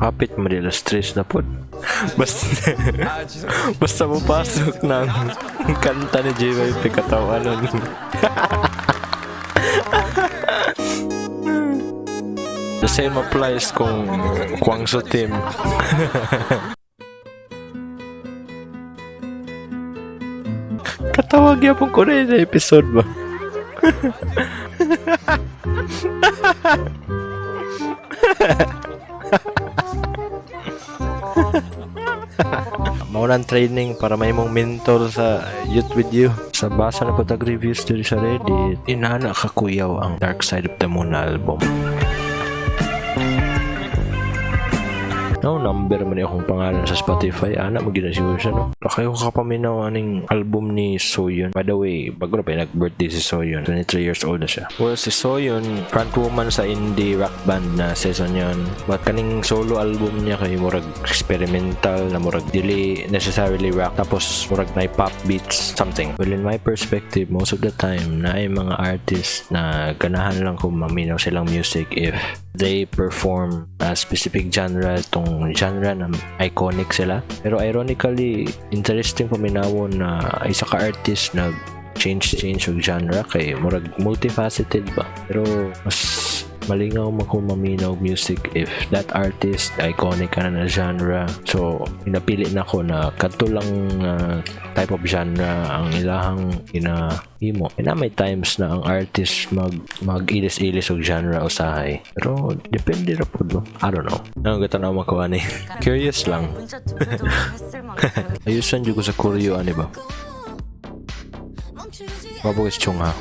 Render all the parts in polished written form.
Hapit Manila stress na po. Basta mapasok ng kanta ni JYP katawa nun. The same applies kung Kwangso team. Katawag yapon ko rin na episode ba? Maunang training para may mong mentor sa youth with you. Sa basa na po tag-reviews dito sa Reddit, inana kakuyaw ang Dark Side of the Moon album. No, number man akong pangalan sa Spotify. Ana, mag-ginasiyo siya, no? Kayo kapaminaw aning album ni Soyeon. By the way, bago na pa nag-birthday si Soyeon. 23 years old na siya. Well, si Soyeon, frontwoman sa indie rock band na season yun. But kaning solo album niya kay murag experimental na murag dili necessarily rock. Tapos murag na pop beats, something. Well, in my perspective, most of the time, na ay mga artists na ganahan lang kung maminaw silang music if they perform a specific genre, tong genre na iconic sila. Pero ironically, interesting paminawon na isa ka artist na change og genre kay murag multifaceted ba. Pero mas malingaw mo kung maminaw music if that artist iconic na genre. So pinapili na ko na kadto lang type of genre ang ilahang imo. Na may times na ang artist mag-ilis-ilis og genre usahay. Pero depende ra pud, no? I don't know. Ang gata na makuha ni. Curious lang. Ayusan jud ko sa Koryo ani ba? Mabugis Chungha.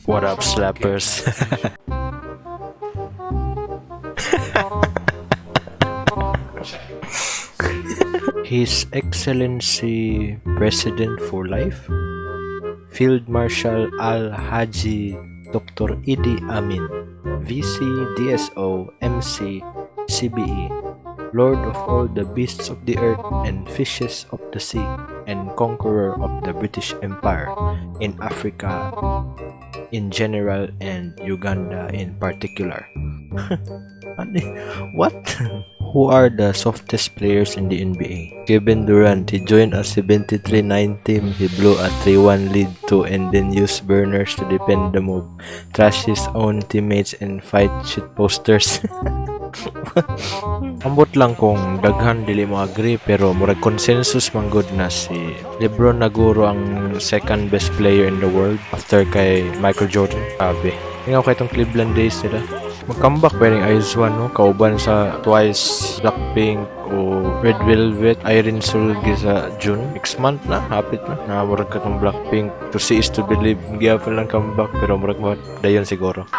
What up, slappers? His Excellency President for Life, Field Marshal Al-Haji Dr. Idi Amin, VC, DSO, MC, CBE, Lord of all the beasts of the earth and fishes of the sea, and conqueror of the British Empire in Africa in general and Uganda in particular. What? Who are the softest players in the NBA? Kevin Durant, he joined a 73-9 team. He blew a 3-1 lead too and then used burners to defend the move, trash his own teammates and fight shit posters. Ambot lang kung daghan dili mo agree pero murag consensus man good na si LeBron naguro ang second best player in the world after kay Michael Jordan. Sabi, tingnan ko itong Cleveland Days nila. Mag-comeback pa rin IZ*ONE, no? Kauban sa Twice, Blackpink o Red Velvet, Irene Sulgi sa June. Next month na, hapit na. Nakamurag ka itong Blackpink. To see is to believe. Hindi pa lang comeback pero murag dayon siguro.